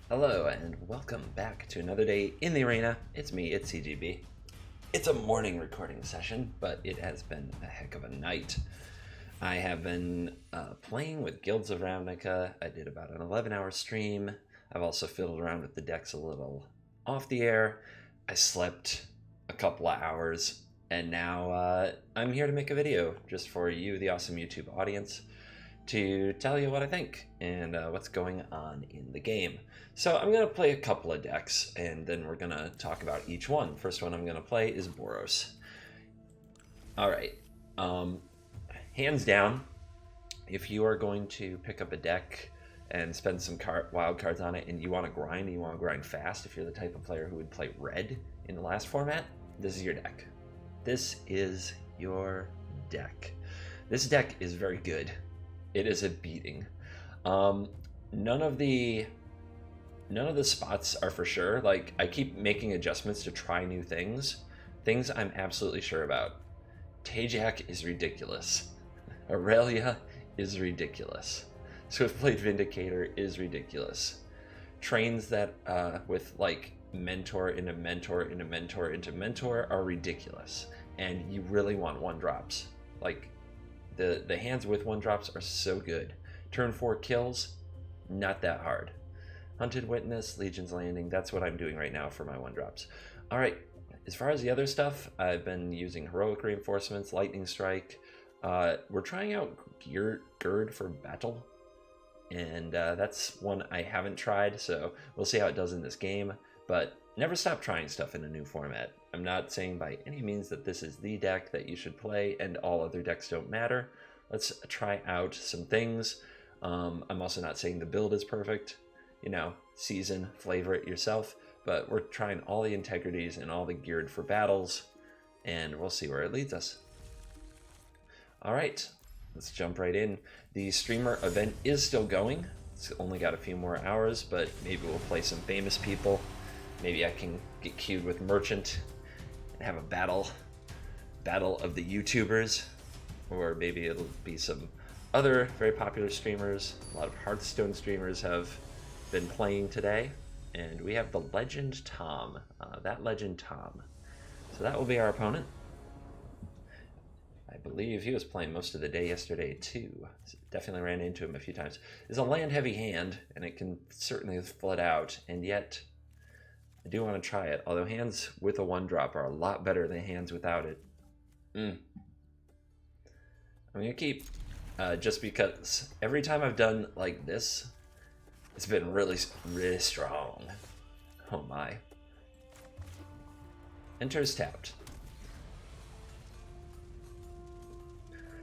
Hello and welcome back to another day in the arena. It's me, it's CGB. It's a morning recording session, but it has been a heck of a night. I have been playing with Guilds of Ravnica. I did about an 11-hour stream. I've also fiddled around with the decks a little off the air. I slept a couple of hours, and now I'm here to make a video just for you, the awesome YouTube audience, to tell you what I think and what's going on in the game. So I'm going to play a couple of decks, and then we're going to talk about each one. First one I'm going to play is Boros. Alright, hands down, if you are going to pick up a deck and spend some wild cards on it and you want to grind fast, if you're the type of player who would play red in the last format, this is your deck. This is your deck. This deck is very good. It is a beating. None of the spots are for sure. Like, I keep making adjustments to try new things. Things I'm absolutely sure about. Tajak is ridiculous. Aurelia is ridiculous. Swiftblade Vindicator is ridiculous. Trains that with like mentor into mentor into mentor into mentor are ridiculous. And you really want 1-drops. Like, the hands with 1-drops are so good. Turn 4 kills, not that hard. Hunted Witness, Legion's Landing, that's what I'm doing right now for my 1-drops. Alright, as far as the other stuff, I've been using Heroic Reinforcements, Lightning Strike. We're trying out Gird for Battle, and that's one I haven't tried, so we'll see how it does in this game. But never stop trying stuff in a new format. I'm not saying by any means that this is the deck that you should play and all other decks don't matter. Let's try out some things. I'm also not saying the build is perfect. You know, season, flavor it yourself. But we're trying all the integrities and all the geared for battles, and we'll see where it leads us. Alright, let's jump right in. The streamer event is still going. It's only got a few more hours, but maybe we'll play some famous people. Maybe I can get queued with Merchant and have a battle of the YouTubers, or maybe it'll be some other very popular streamers. A lot of Hearthstone streamers have been playing today, and we have the Legend Tom, so that will be our opponent. I believe he was playing most of the day yesterday too. Definitely ran into him a few times. It's a land heavy hand, and it can certainly flood out, and yet I do want to try it, although hands with a 1-drop are a lot better than hands without it. I'm going to keep, just because every time I've done like this, it's been really, really strong. Oh my. Enters tapped.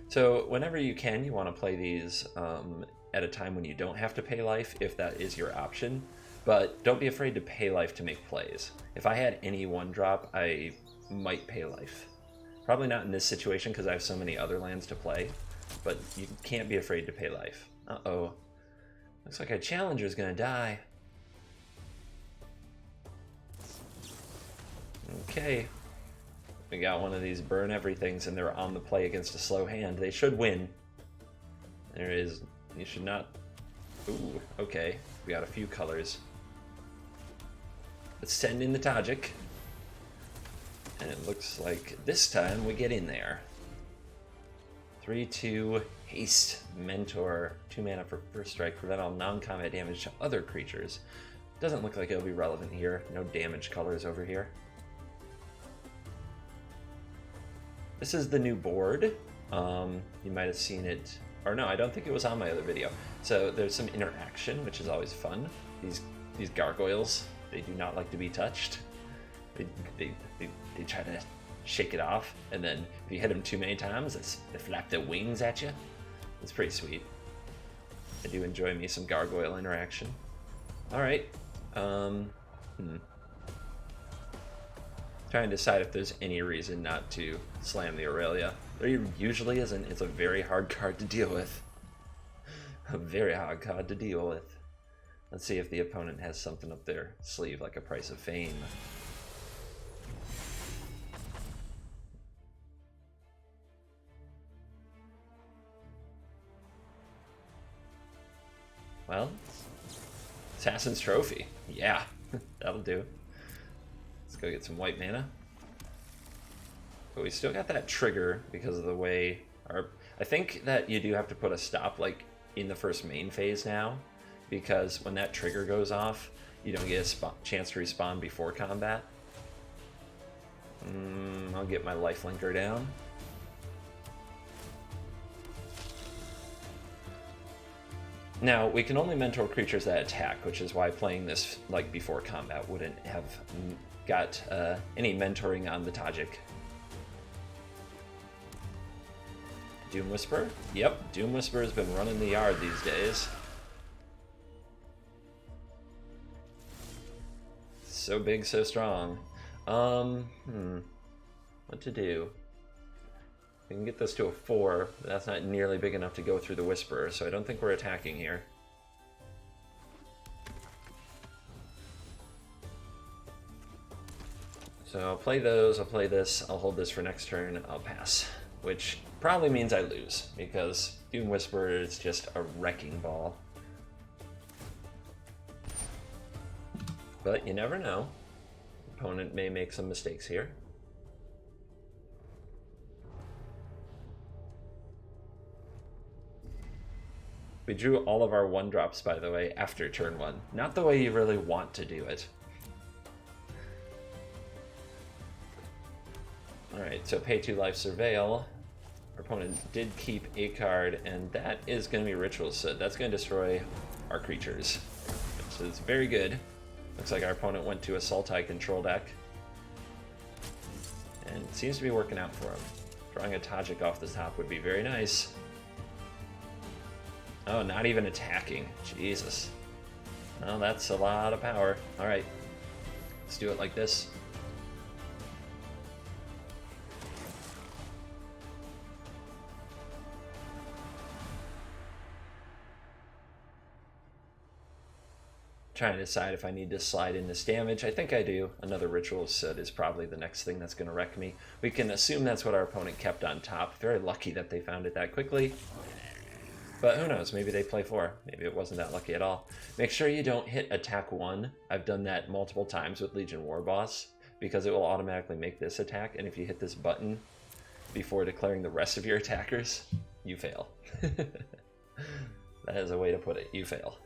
So whenever you can, you want to play these at a time when you don't have to pay life, if that is your option. But don't be afraid to pay life to make plays. If I had any 1-drop, I might pay life. Probably not in this situation because I have so many other lands to play, but you can't be afraid to pay life. Uh-oh. Looks like a challenger's gonna die. Okay. We got one of these burn everythings and they're on the play against a slow hand. They should win. You should not... Ooh, okay. We got a few colors. Let's send in the Tajik. And it looks like this time we get in there. 3-2 haste, mentor, 2 mana for first strike, prevent all non-combat damage to other creatures. Doesn't look like it'll be relevant here. No damage colors over here. This is the new board. You might have seen it, or no, I don't think it was on my other video. So there's some interaction, which is always fun. These gargoyles, they do not like to be touched. They try to shake it off, and then if you hit them too many times, they flap their wings at you. It's pretty sweet. I do enjoy me some gargoyle interaction. Alright. Trying to decide if there's any reason not to slam the Aurelia. There usually isn't. It's a very hard card to deal with. A very hard card to deal with. Let's see if the opponent has something up their sleeve, like a Price of Fame. Well, Assassin's Trophy. Yeah, that'll do. Let's go get some white mana. But we still got that trigger because of the way our... I think that you do have to put a stop like in the first main phase now, because when that trigger goes off, you don't get a chance to respawn before combat. I'll get my lifelinker down. Now, we can only mentor creatures that attack, which is why playing this like before combat wouldn't have got any mentoring on the Tajik. Doom Whisper? Yep, Doom Whisper has been running the yard these days. So big, so strong. What to do? We can get this to a 4, but that's not nearly big enough to go through the Whisperer, so I don't think we're attacking here. So I'll play those, I'll play this, I'll hold this for next turn, I'll pass. Which probably means I lose, because Doom Whisperer is just a wrecking ball. But you never know. Opponent may make some mistakes here. We drew all of our 1-drops, by the way, after turn 1. Not the way you really want to do it. Alright, so pay 2 life surveil. Our opponent did keep a card, and that is going to be Ritual Soot. That's going to destroy our creatures, which is very good. Looks like our opponent went to a Sultai control deck. And it seems to be working out for him. Drawing a Tajik off the top would be very nice. Oh, not even attacking. Jesus. Well, that's a lot of power. Alright. Let's do it like this. Trying to decide if I need to slide in this damage. I think I do. Another Ritual Soot is probably the next thing that's going to wreck me. We can assume that's what our opponent kept on top. Very lucky that they found it that quickly. But who knows, maybe they play 4. Maybe it wasn't that lucky at all. Make sure you don't hit attack 1. I've done that multiple times with Legion War Boss, because it will automatically make this attack, and if you hit this button before declaring the rest of your attackers, you fail. That is a way to put it, you fail.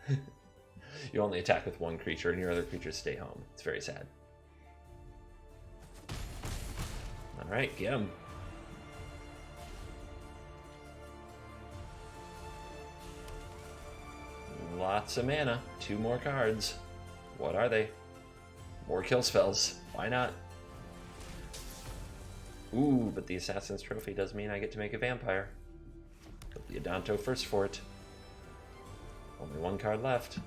You only attack with 1 creature and your other creatures stay home. It's very sad. Alright, get him. Lots of mana. 2 more cards. What are they? More kill spells. Why not? Ooh, but the Assassin's Trophy does mean I get to make a vampire. Put the Adanto first for it. Only 1 card left.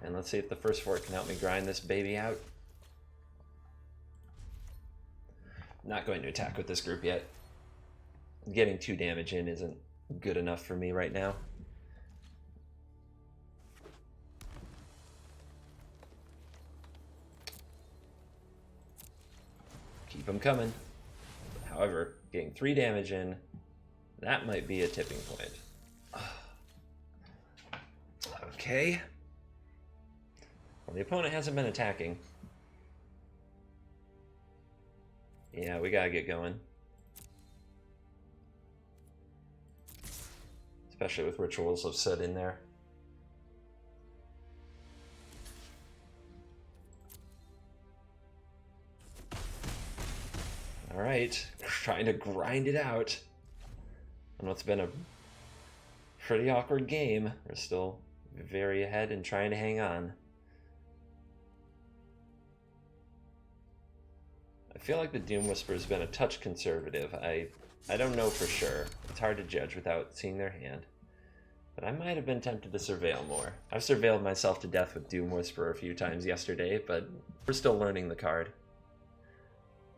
And let's see if the first fort can help me grind this baby out. Not going to attack with this group yet. Getting 2 damage in isn't good enough for me right now. Keep them coming. However, getting 3 damage in, that might be a tipping point. Okay. Well, the opponent hasn't been attacking. Yeah, we gotta get going. Especially with Rituals of Soot in there. Alright, trying to grind it out. On what's been a pretty awkward game. We're still very ahead and trying to hang on. I feel like the Doom Whisper has been a touch conservative. I don't know for sure. It's hard to judge without seeing their hand. But I might have been tempted to surveil more. I've surveilled myself to death with Doom Whisper a few times yesterday, but we're still learning the card.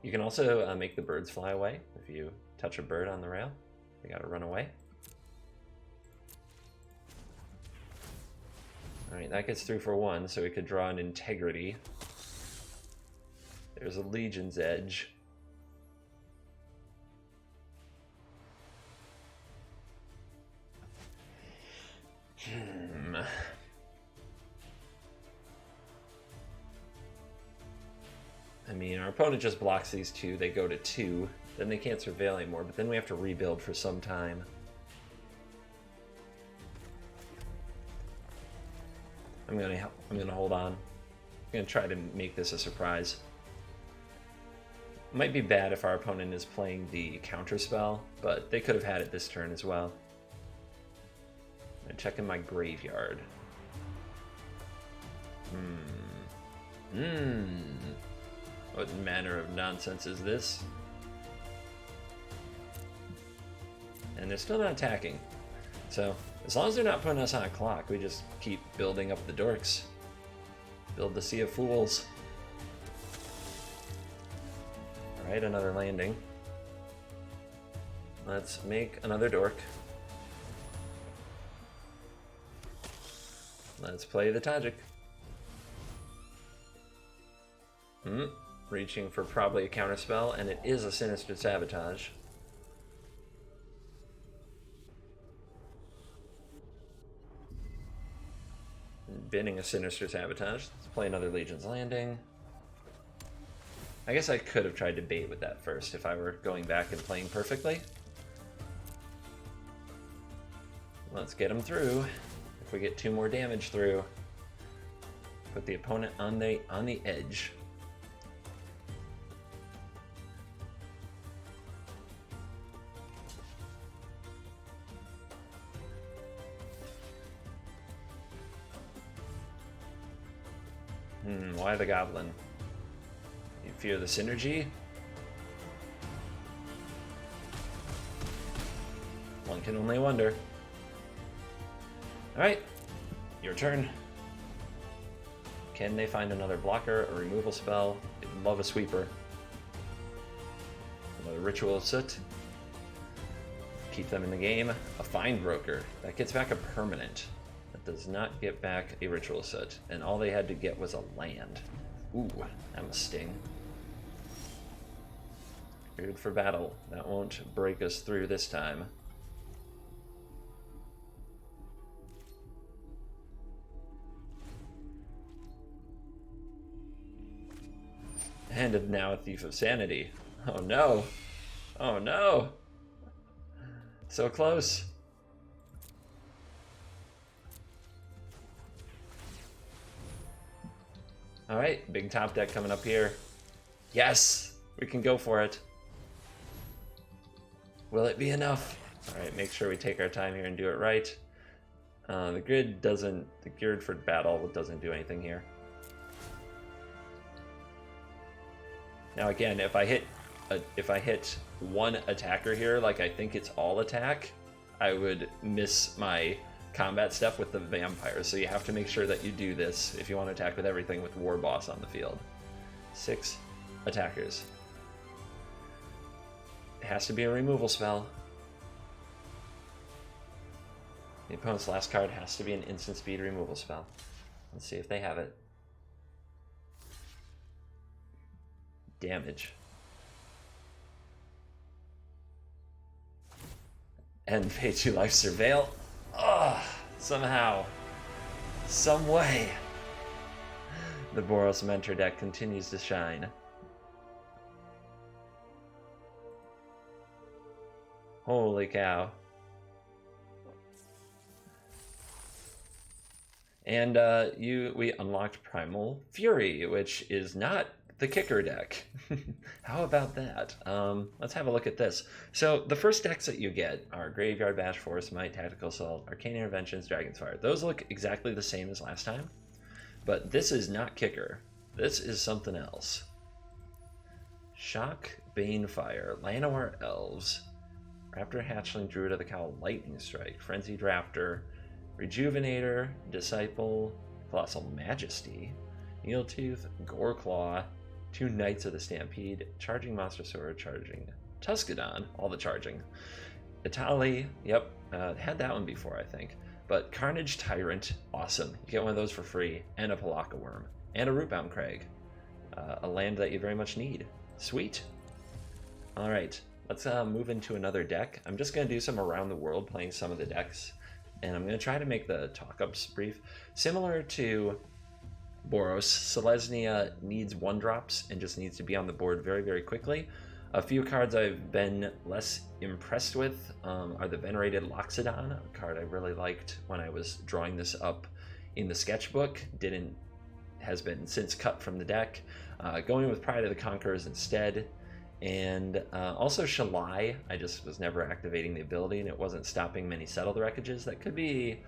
You can also make the birds fly away. If you touch a bird on the rail, they gotta run away. Alright, that gets through for 1, so we could draw an Integrity. There's a Legion's Edge. opponent just blocks these two, they go to 2. Then they can't surveil anymore, but then we have to rebuild for some time. I'm gonna hold on. I'm gonna try to make this a surprise. Might be bad if our opponent is playing the counter spell, but they could have had it this turn as well. I'm checking my graveyard. What manner of nonsense is this? And they're still not attacking. So, as long as they're not putting us on a clock, we just keep building up the dorks. Build the Sea of Fools. Alright, another landing. Let's make another dork. Let's play the Tajik. Reaching for probably a counterspell, and it is a Sinister Sabotage. Binning a Sinister Sabotage. Let's play another Legion's Landing. I guess I could have tried to bait with that first if I were going back and playing perfectly. Let's get them through. If we get 2 more damage through, put the opponent on the edge. Why the goblin? You fear the synergy? One can only wonder. Alright, your turn. Can they find another blocker, a removal spell? They'd love a sweeper. Another Ritual of Soot. Keep them in the game. A Find Broker. That gets back a permanent. Does not get back a Ritual Soot, and all they had to get was a land. Ooh, that must sting. Good for battle. That won't break us through this time. And now a Thief of Sanity. Oh no! Oh no! So close! Alright, big top deck coming up here. Yes! We can go for it. Will it be enough? Alright, make sure we take our time here and do it right. The grid for battle doesn't do anything here. Now again, if I hit one attacker here, like I think it's all attack, I would miss my combat stuff with the vampires, so you have to make sure that you do this if you want to attack with everything with War Boss on the field. 6 attackers. It has to be a removal spell. The opponent's last card has to be an instant speed removal spell. Let's see if they have it. Damage. And pay 2 life surveil. Oh, somehow, some way, the Boros Mentor deck continues to shine. Holy cow. And we unlocked Primal Fury, which is not the kicker deck. How about that? Let's have a look at this. So the first decks that you get are Graveyard Bash, Force Might, Tactical Assault, Arcane Interventions, Dragon's Fire. Those look exactly the same as last time, but this is not kicker. This is something else. Shock, Banefire, Llanowar Elves, Raptor Hatchling, Druid of the Cowl, Lightning Strike, Frenzied Raptor, Rejuvenator, Disciple, Colossal Majesty, Needletooth, Goreclaw, 2 Knights of the Stampede, Charging Monster Sword, Charging Tuscadon, all the charging. Itali, yep, had that one before, I think. But Carnage Tyrant, awesome. You get one of those for free, and a Palaka Worm, and a Rootbound Crag. A land that you very much need. Sweet. Alright, let's move into another deck. I'm just going to do some around the world, playing some of the decks, and I'm going to try to make the talk-ups brief. Similar to Boros. Selesnya needs 1-drops and just needs to be on the board very, very quickly. A few cards I've been less impressed with are the Venerated Loxodon, a card I really liked when I was drawing this up in the sketchbook. Has been since cut from the deck. Going with Pride of the Conquerors instead. And also Shalai. I just was never activating the ability and it wasn't stopping many Settled Wreckages. That could be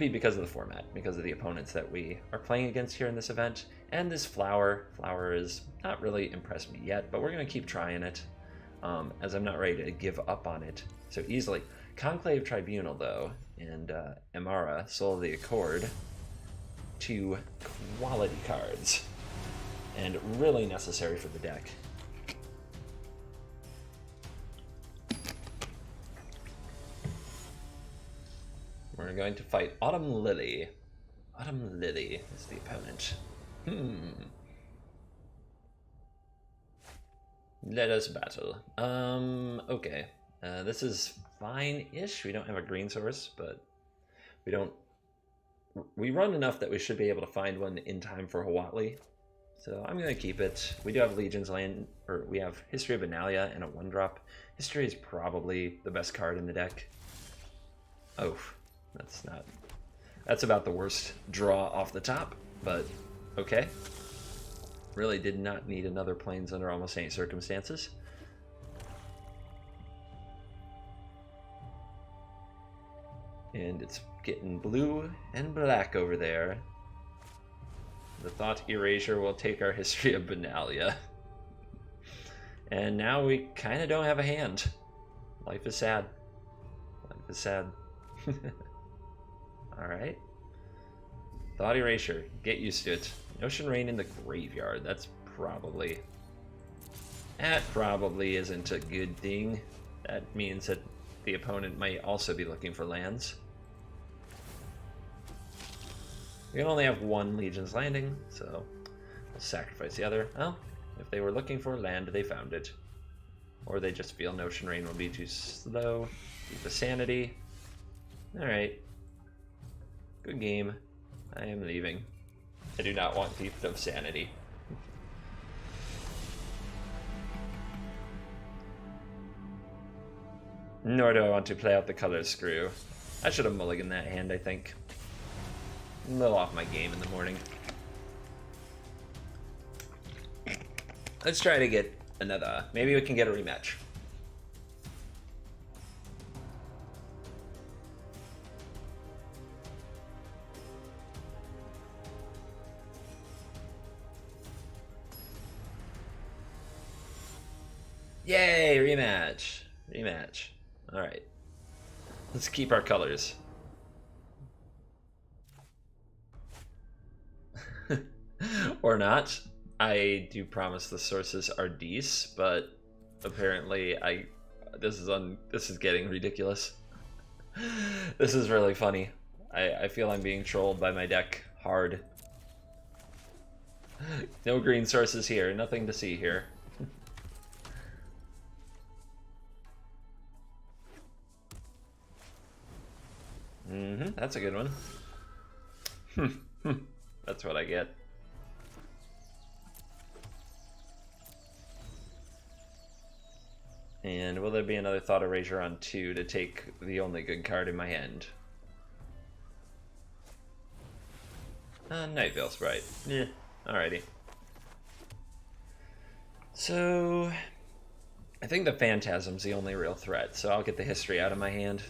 because of the format, because of the opponents that we are playing against here in this event. And this Flower is not really impressed me yet, but we're going to keep trying it, as I'm not ready to give up on it so easily. Conclave Tribunal, though, and Emara, Soul of the Accord, 2 quality cards, and really necessary for the deck. We're going to fight Autumn Lily. Autumn Lily is the opponent. Let us battle. Okay. This is fine-ish. We don't have a green source, but we run enough that we should be able to find one in time for Huatli. So I'm going to keep it. We do have Legion's Land, or we have History of Benalia and a 1-drop. History is probably the best card in the deck. Oh, that's about the worst draw off the top, but okay. Really did not need another Plains under almost any circumstances. And it's getting blue and black over there. The Thought Erasure will take our History of Benalia. And now we kind of don't have a hand. Life is sad. Life is sad. Alright. Thought Erasure. Get used to it. Notion Rain in the graveyard. That probably isn't a good thing. That means that the opponent might also be looking for lands. We can only have 1 Legion's Landing, so we'll sacrifice the other. Well, if they were looking for land, they found it. Or they just feel Notion Rain will be too slow. Keep the sanity. Alright. Good game. I am leaving. I do not want Thief of Sanity. Nor do I want to play out the color screw. I should have mulliganed that hand, I think. A little off my game in the morning. Let's try to get another. Maybe we can get a rematch. Yay, rematch. Rematch. Alright. Let's keep our colors. Or not. I do promise the sources are decent, but apparently this is getting ridiculous. This is really funny. I feel I'm being trolled by my deck hard. No green sources here, nothing to see here. That's a good one. That's what I get. And will there be another Thought Erasure on 2 to take the only good card in my hand? Night Veil Sprite. Yeah, alrighty. So, I think the Phantasm's the only real threat, so I'll get the History out of my hand.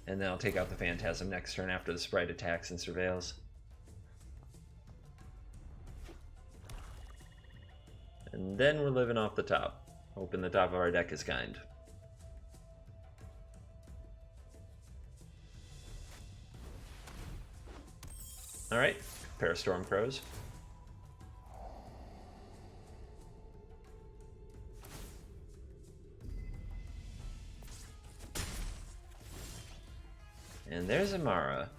And then I'll take out the Phantasm next turn after the Sprite attacks and surveils. And then we're living off the top. Hoping the top of our deck is kind. Alright, pair of Storm Crows. And there's Amara.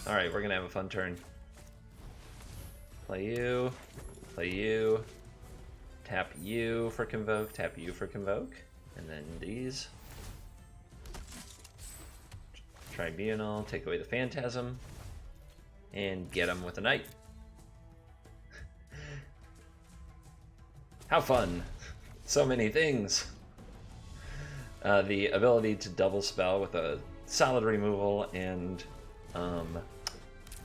Alright, we're gonna have a fun turn. Play you. Play you. Tap you for Convoke. Tap you for Convoke. And then these. Tribunal. Take away the Phantasm. and get him with a knight. How fun! So many things! The ability to double spell with a solid removal and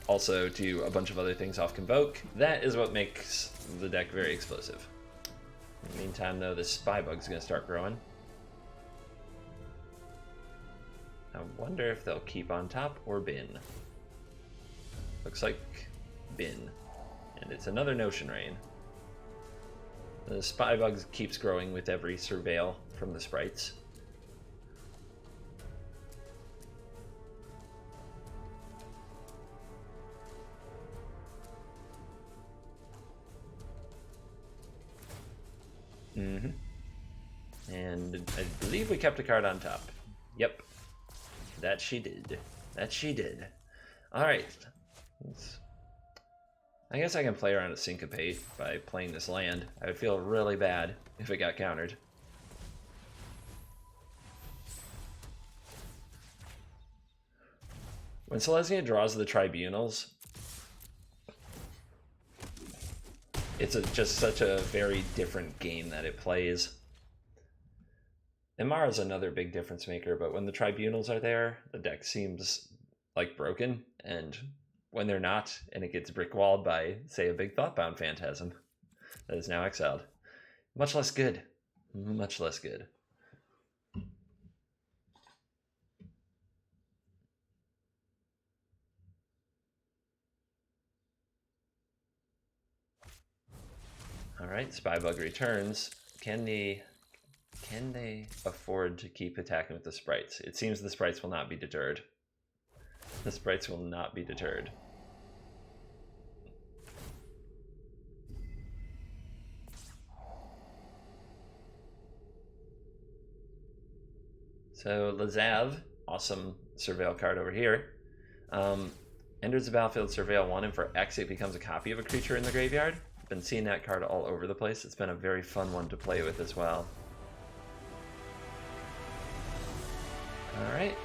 also do a bunch of other things off Convoke. That is what makes the deck very explosive. In the meantime, though, this Spybug's going to start growing. I wonder if they'll keep on top or bin. Looks like bin. And it's another Notion Rain. The Spybug keeps growing with every surveil from the sprites. And I believe we kept a card on top. Yep. That she did. That she did. Alright. I guess I can play around a Syncopate by playing this land. I would feel really bad if it got countered. When Selesnya draws the Tribunals, it's just such a very different game that it plays. Imara's another big difference maker, but when the Tribunals are there, the deck seems like broken, and when they're not, and it gets brickwalled by, say, a big Thoughtbound Phantasm that is now exiled. Much less good. Much less good. Alright, Spybug returns. Can they afford to keep attacking with the sprites? It seems the sprites will not be deterred. The sprites will not be deterred. So Lazav, awesome surveil card over here. Enters the battlefield, surveil 1, and for X it becomes a copy of a creature in the graveyard. I've been seeing that card all over the place. It's been a very fun one to play with as well. Alright.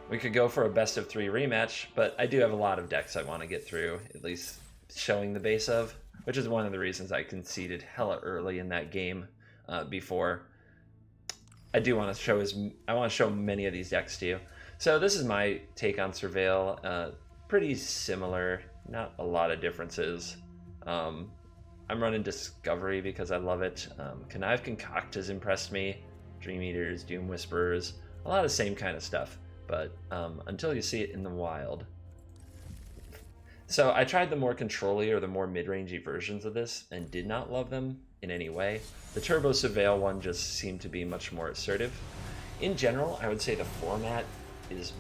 We could go for a best of 3 rematch, but I do have a lot of decks I want to get through, at least showing the base of, which is one of the reasons I conceded hella early in that game before. I do want to show I want to show many of these decks to you. So this is my take on Surveil. Pretty similar, not a lot of differences. I'm running Discovery because I love it. Connive Concoct has impressed me. Dream Eaters, Doom Whisperers, a lot of the same kind of stuff, but until you see it in the wild. So I tried the more control-y or the more mid-rangey versions of this and did not love them in any way. The Turbo Surveil one just seemed to be much more assertive. In general, I would say the format is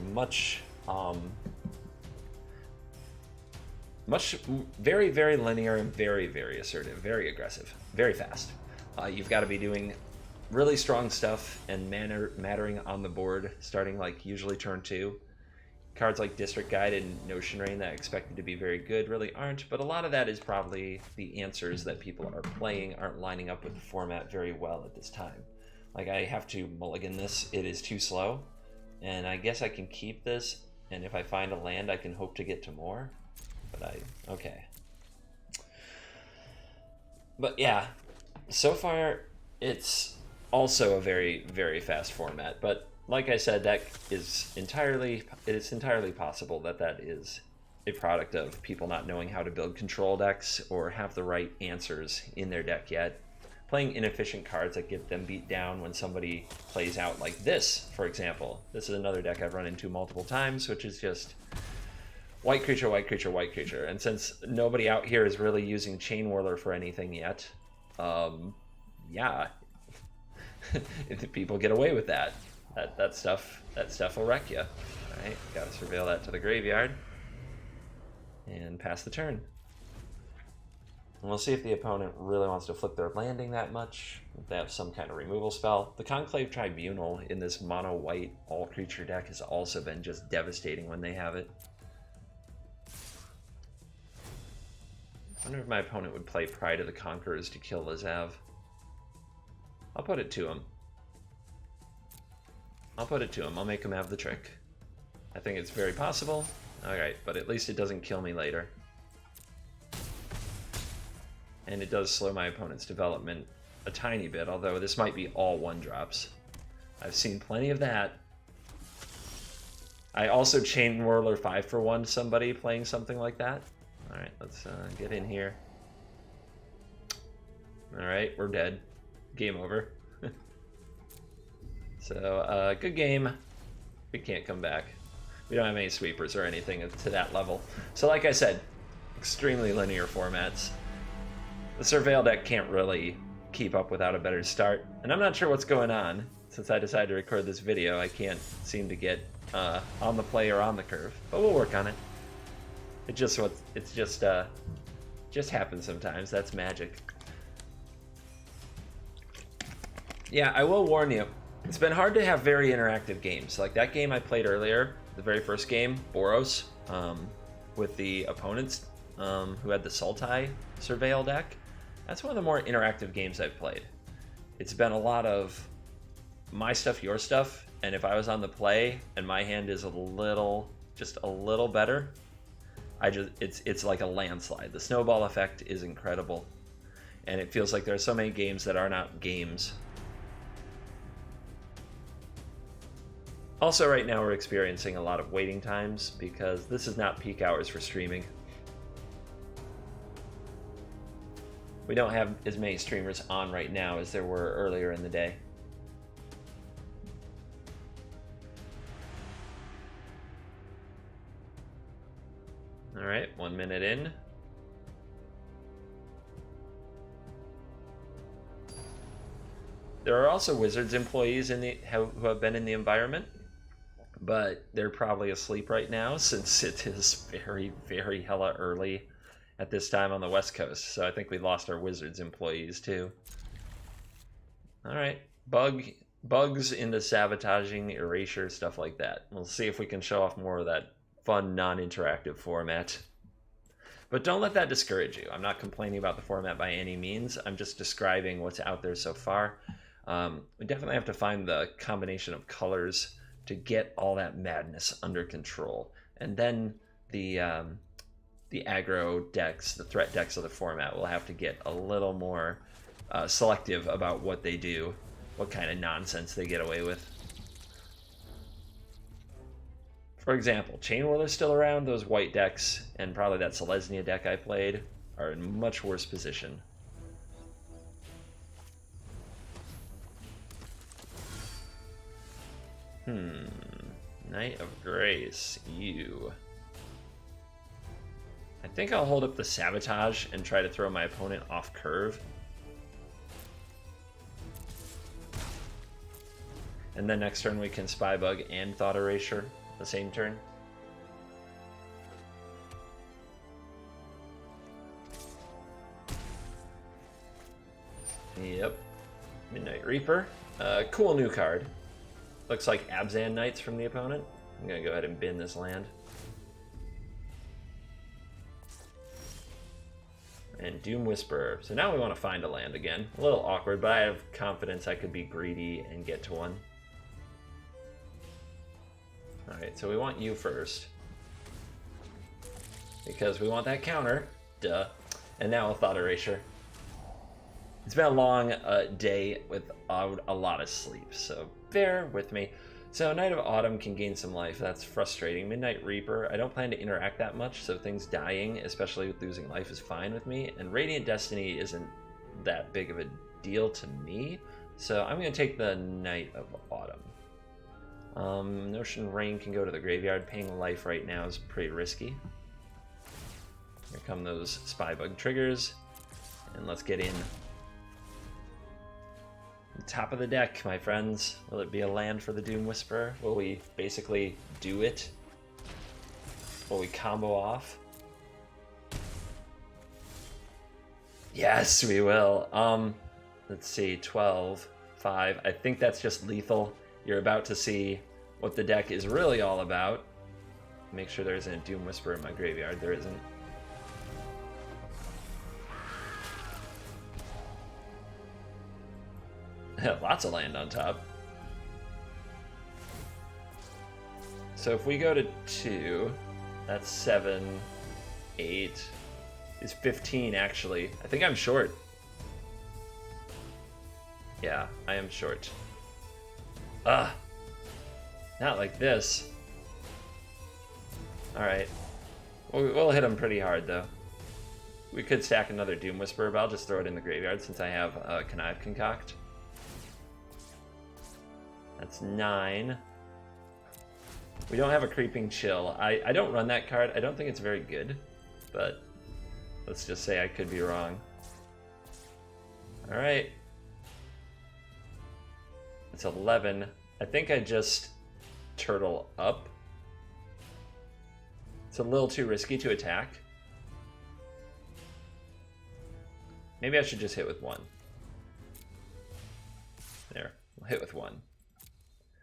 very, very linear and very, very assertive, very aggressive, very fast. You've got to be doing really strong stuff and mattering on the board, starting like usually turn 2. Cards like District Guide and Notion Rain that I expected to be very good really aren't, but a lot of that is probably the answers that people are playing aren't lining up with the format very well at this time. Like, I have to mulligan this, it is too slow, and I guess I can keep this, and if I find a land I can hope to get to more, but okay. But yeah, so far it's also a very, very fast format, but like I said, it is entirely possible that that is a product of people not knowing how to build control decks or have the right answers in their deck yet. Playing inefficient cards that get them beat down when somebody plays out like this, for example. This is another deck I've run into multiple times, which is just white creature, white creature, white creature. And since nobody out here is really using Chain Whirler for anything yet, yeah, people get away with that. That stuff will wreck you. Alright, gotta surveil that to the graveyard. And pass the turn. And we'll see if the opponent really wants to flip their landing that much, if they have some kind of removal spell. The Conclave Tribunal in this mono-white all-creature deck has also been just devastating when they have it. I wonder if my opponent would play Pride of the Conquerors to kill Lazav. I'll put it to him. I'll make him have the trick. I think it's very possible. Alright, but at least it doesn't kill me later. And it does slow my opponent's development a tiny bit, although this might be all 1-drops. I've seen plenty of that. I also chain Whirler 5-for-1 somebody playing something like that. Alright, let's get in here. Alright, we're dead. Game over. So, good game. We can't come back. We don't have any sweepers or anything to that level. So like I said, extremely linear formats. The Surveil deck can't really keep up without a better start. And I'm not sure what's going on. Since I decided to record this video, I can't seem to get on the play or on the curve. But we'll work on it. It just happens sometimes. That's magic. Yeah, I will warn you. It's been hard to have very interactive games. Like that game I played earlier, the very first game, Boros, with the opponents who had the Sultai surveil deck. That's one of the more interactive games I've played. It's been a lot of my stuff, your stuff, and if I was on the play and my hand is just a little better, it's like a landslide. The snowball effect is incredible, and it feels like there are so many games that are not games. Also, right now we're experiencing a lot of waiting times because this is not peak hours for streaming. We don't have as many streamers on right now as there were earlier in the day. All right, 1 minute in. There are also Wizards employees who have been in the environment, but they're probably asleep right now since it is very, very hella early at this time on the West Coast. So I think we lost our Wizards employees too. All right, bugs into sabotaging, erasure, stuff like that. We'll see if we can show off more of that fun, non-interactive format. But don't let that discourage you. I'm not complaining about the format by any means. I'm just describing what's out there so far. We definitely have to find the combination of colors to get all that madness under control. And then the aggro decks, the threat decks of the format will have to get a little more selective about what they do, what kind of nonsense they get away with. For example, Chain Whirler's still around. Those white decks, and probably that Selesnya deck I played, are in much worse position. Knight of Grace, you. I think I'll hold up the Sabotage and try to throw my opponent off curve. And then next turn we can Spybug and Thought Erasure the same turn. Yep. Midnight Reaper. Cool new card. Looks like Abzan Knights from the opponent. I'm gonna go ahead and bin this land. And Doom Whisperer. So now we want to find a land again. A little awkward, but I have confidence I could be greedy and get to one. Alright, so we want you first. Because we want that counter. Duh. And now a Thought Erasure. It's been a long day without a lot of sleep, so bear with me. So Knight of Autumn can gain some life. That's frustrating. Midnight Reaper, I don't plan to interact that much, so things dying, especially with losing life, is fine with me. And Radiant Destiny isn't that big of a deal to me, so I'm going to take the Knight of Autumn. Notion Rain can go to the graveyard. Paying life right now is pretty risky. Here come those Spybug triggers, and let's get in. Top of the deck, my friends. Will it be a land for the Doom Whisperer? Will we basically do it? Will we combo off? Yes, we will. Let's see, 12, 5. I think that's just lethal. You're about to see what the deck is really all about. Make sure there isn't a Doom Whisperer in my graveyard. There isn't. Lots of land on top. So if we go to 2, That's 7, 8. It's 15, actually. I think I'm short. Yeah, I am short. Ugh. Not like this. Alright. We'll hit him pretty hard, though. We could stack another Doom Whisperer, but I'll just throw it in the graveyard since I have Connive Concoct. That's 9. We don't have a Creeping Chill. I don't run that card. I don't think it's very good, but let's just say I could be wrong. Alright. It's 11. I think I just turtle up. It's a little too risky to attack. Maybe I should just hit with 1. There, we'll hit with 1.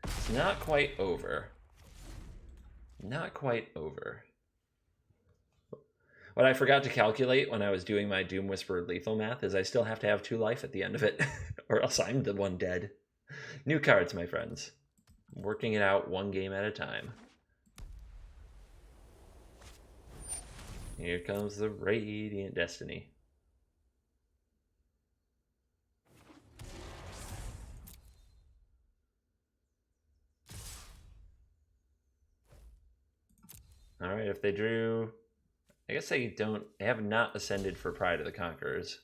It's not quite over. Not quite over. What I forgot to calculate when I was doing my Doom Whisperer lethal math is I still have to have 2 life at the end of it, or else I'm the one dead. New cards, my friends. I'm working it out 1 game at a time. Here comes the Radiant Destiny. Alright, if they drew... I guess they have not ascended for Pride of the Conquerors.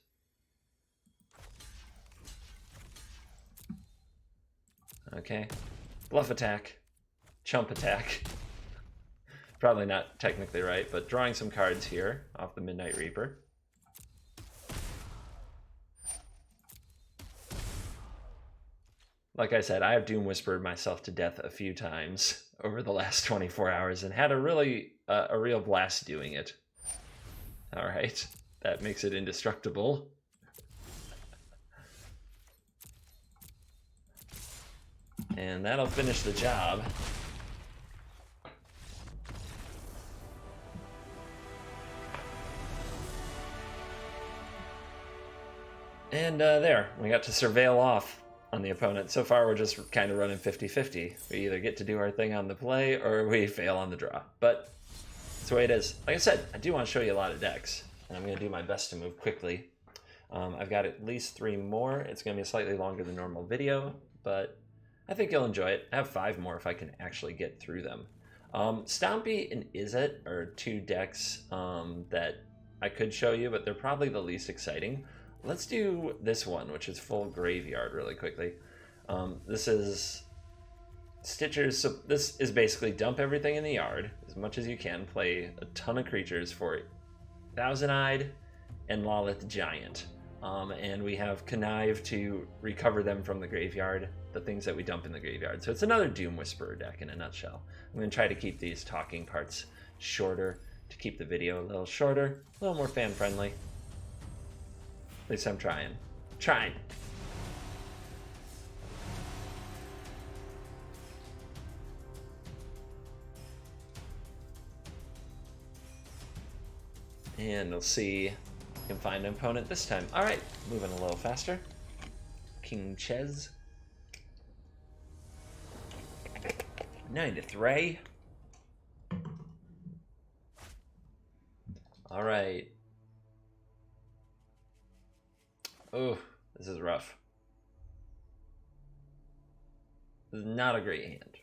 Okay. Bluff attack. Chump attack. Probably not technically right, but drawing some cards here off the Midnight Reaper. Like I said, I have Doom Whispered myself to death a few times over the last 24 hours and had a real blast doing it. All right, that makes it indestructible. And that'll finish the job. And there, we got to surveil off on the opponent. So far, we're just kind of running 50-50. We either get to do our thing on the play or we fail on the draw. But that's the way it is. Like I said, I do want to show you a lot of decks, and I'm going to do my best to move quickly. I've got at least 3 more. It's going to be a slightly longer than normal video, but I think you'll enjoy it. I have 5 more if I can actually get through them. Stompy and Izzet are 2 decks that I could show you, but they're probably the least exciting. Let's do this one, which is full graveyard, really quickly. This is Stitchers. So this is basically dump everything in the yard as much as you can, play a ton of creatures for Thousand-Eyed and Lotleth Giant. And we have Connive to recover them from the graveyard, the things that we dump in the graveyard. So it's another Doom Whisperer deck in a nutshell. I'm going to try to keep these talking parts shorter to keep the video a little shorter, a little more fan-friendly. At least I'm trying. Trying. And we'll see if we can find an opponent this time. All right, moving a little faster. King Ches. 9-3. All right. Oh, this is rough. This is not a great hand.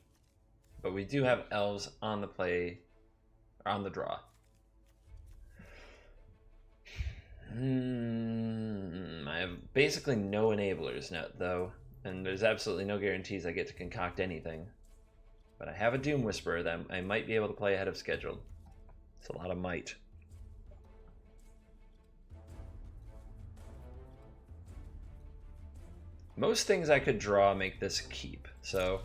But we do have elves on the play, on the draw. I have basically no enablers now, though, and there's absolutely no guarantees I get to concoct anything. But I have a Doom Whisperer that I might be able to play ahead of schedule. It's a lot of might. Most things I could draw make this keep. So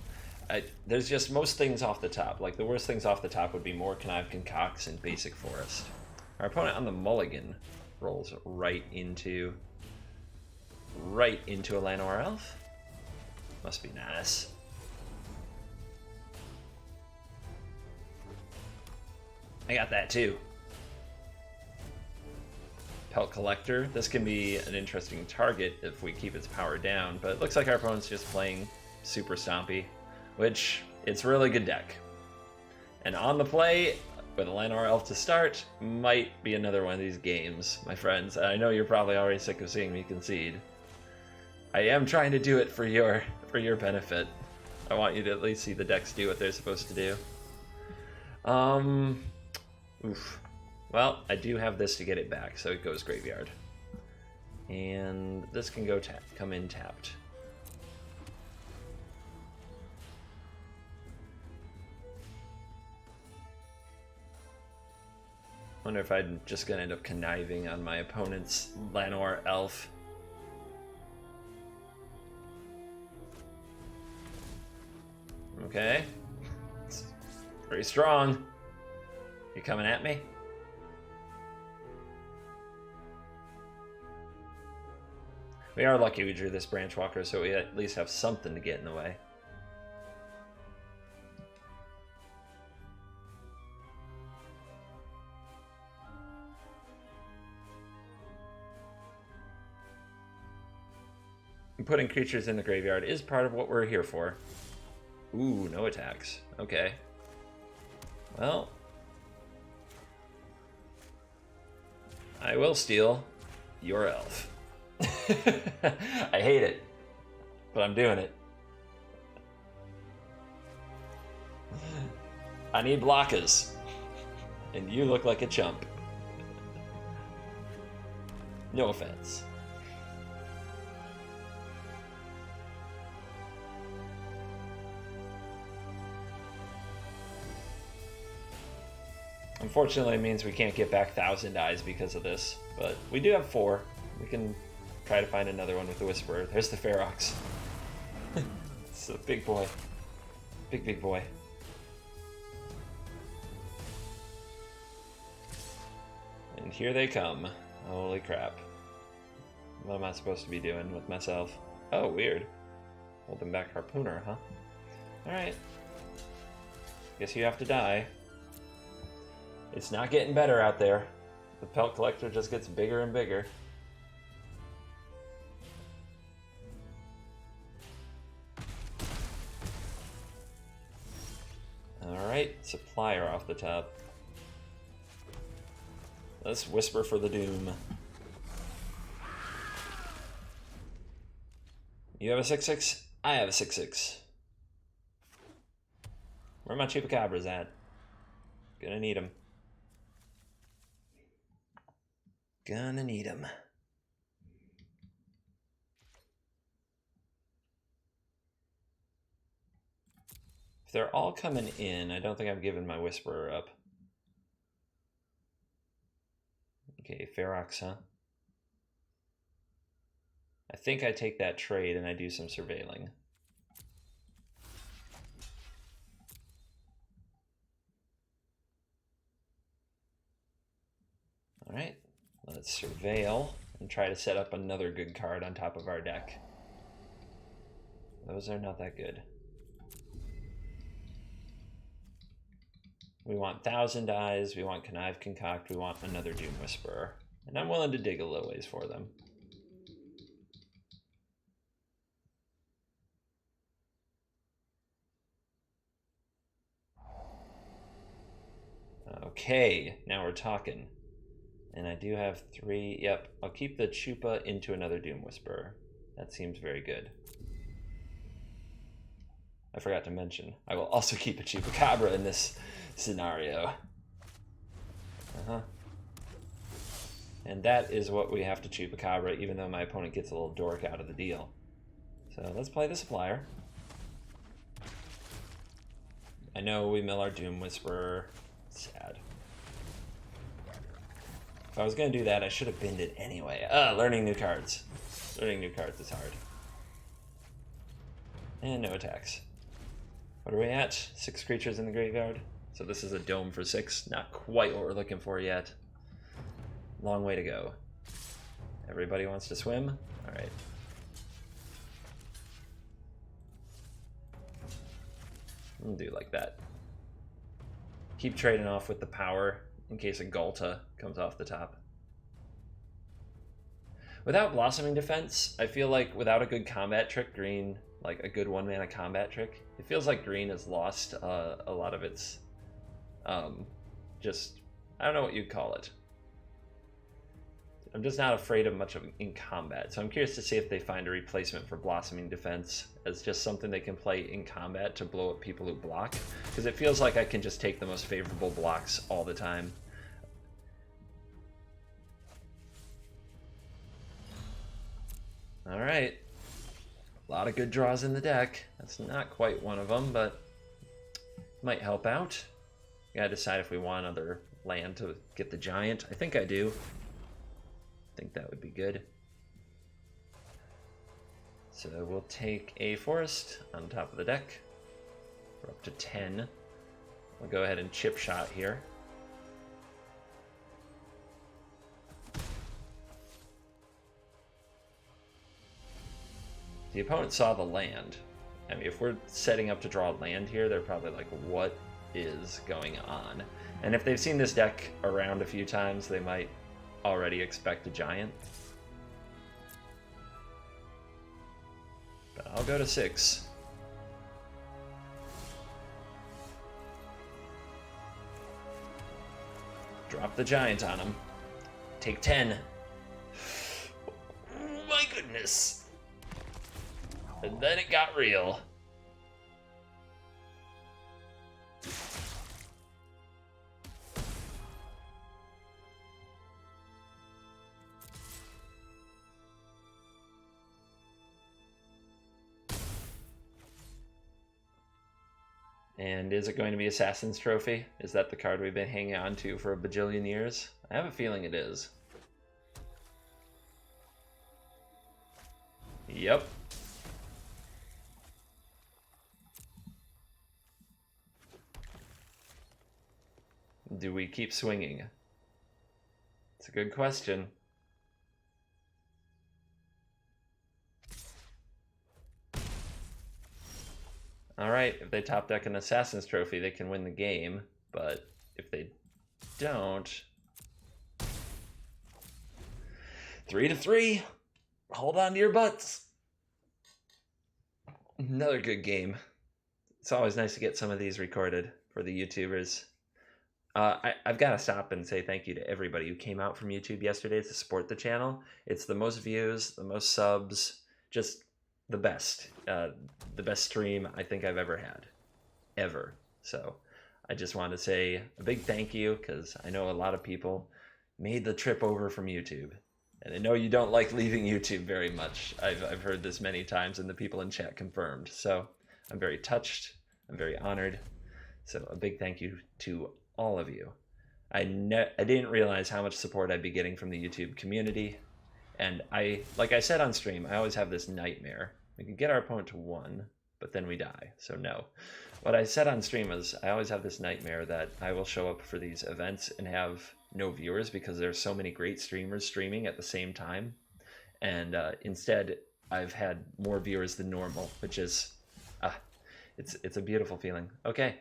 there's just most things off the top. Like the worst things off the top would be more Connive Concocts and Basic Forest. Our opponent on the mulligan rolls right into a Llanowar Elf. Must be nice. I got that too. Pelt Collector. This can be an interesting target if we keep its power down, but it looks like our opponent's just playing Super Stompy, which it's a really good deck. And on the play, with a Llanowar Elf to start might be another one of these games, my friends. I know you're probably already sick of seeing me concede. I am trying to do it for your benefit. I want you to at least see the decks do what they're supposed to do. Oof. Well, I do have this to get it back, so it goes graveyard. And this can go come in tapped. Wonder if I'm just gonna end up conniving on my opponent's Llanowar Elf. Okay. It's pretty strong. You coming at me? We are lucky we drew this Branchwalker, so we at least have something to get in the way. Putting creatures in the graveyard is part of what we're here for. Ooh, no attacks. Okay. Well, I will steal your elf. I hate it, but I'm doing it. I need blockers, and you look like a chump. No offense. Unfortunately, it means we can't get back Thousand Eyes because of this, but we do have 4. We can try to find another one with the Whisperer. There's the Ferox. It's a big boy. Big boy. And here they come. Holy crap. What am I supposed to be doing with myself? Oh, weird. Holding back Harpooner, huh? Alright. Guess you have to die. It's not getting better out there. The Pelt Collector just gets bigger and bigger. Alright, Supplier off the top. Let's whisper for the doom. You have a 6/6? I have a 6/6. Where my Chupacabras at? Gonna need them. Gonna need them. If they're all coming in, I don't think I'm giving my Whisperer up. Okay, Ferox, huh? I think I take that trade and I do some surveilling. Alright, let's surveil and try to set up another good card on top of our deck. Those are not that good. We want Thousand Eyes, we want Connive, Concoct, we want another Doom Whisperer. And I'm willing to dig a little ways for them. Okay, now we're talking. And I do have 3. Yep, I'll keep the Chupa into another Doom Whisperer. That seems very good. I forgot to mention, I will also keep a Chupacabra in this scenario. And that is what we have to Chupacabra, even though my opponent gets a little dork out of the deal. So let's play the Supplier. I know we mill our Doom Whisperer. Sad. If I was going to do that, I should have binned it anyway. Learning new cards. Learning new cards is hard. And no attacks. What are we at? 6 creatures in the graveyard. So this is a dome for 6. Not quite what we're looking for yet. Long way to go. Everybody wants to swim? Alright. We'll do like that. Keep trading off with the power in case a Galta comes off the top. Without Blossoming Defense, I feel like without a good combat trick, green, like a good 1-mana combat trick, it feels like green has lost a lot of its just, I don't know what you'd call it. I'm just not afraid of much of in combat, so I'm curious to see if they find a replacement for Blossoming Defense as just something they can play in combat to blow up people who block, because it feels like I can just take the most favorable blocks all the time. Alright, a lot of good draws in the deck. That's not quite one of them, but might help out. Gotta decide if we want another land to get the giant. I think I do. I think that would be good. So we'll take a forest on top of the deck. We're up to 10. We'll go ahead and chip shot here. The opponent saw the land. I mean, if we're setting up to draw land here, they're probably like, what is going on? And if they've seen this deck around a few times, they might already expect a giant. But I'll go to 6. Drop the giant on him. Take 10. Oh my goodness. And then it got real. And is it going to be Assassin's Trophy? Is that the card we've been hanging on to for a bajillion years? I have a feeling it is. Yep. Do we keep swinging? It's a good question. Alright, if they top deck an Assassin's Trophy, they can win the game, but if they don't... 3-3! Hold on to your butts! Another good game. It's always nice to get some of these recorded for the YouTubers. I've got to stop and say thank you to everybody who came out from YouTube yesterday to support the channel. It's the most views, the most subs, just the best stream I think I've ever had, ever. So I just want to say a big thank you, because I know a lot of people made the trip over from YouTube, and I know you don't like leaving YouTube very much. I've heard this many times, and the people in chat confirmed. So I'm very touched. I'm very honored. So a big thank you to all of you. I didn't realize how much support I'd be getting from the YouTube community, and like I said on stream, I always have this nightmare. We can get our opponent to 1, but then we die, so no. What I said on stream is I always have this nightmare that I will show up for these events and have no viewers because there's so many great streamers streaming at the same time, and instead I've had more viewers than normal, which is it's a beautiful feeling. Okay,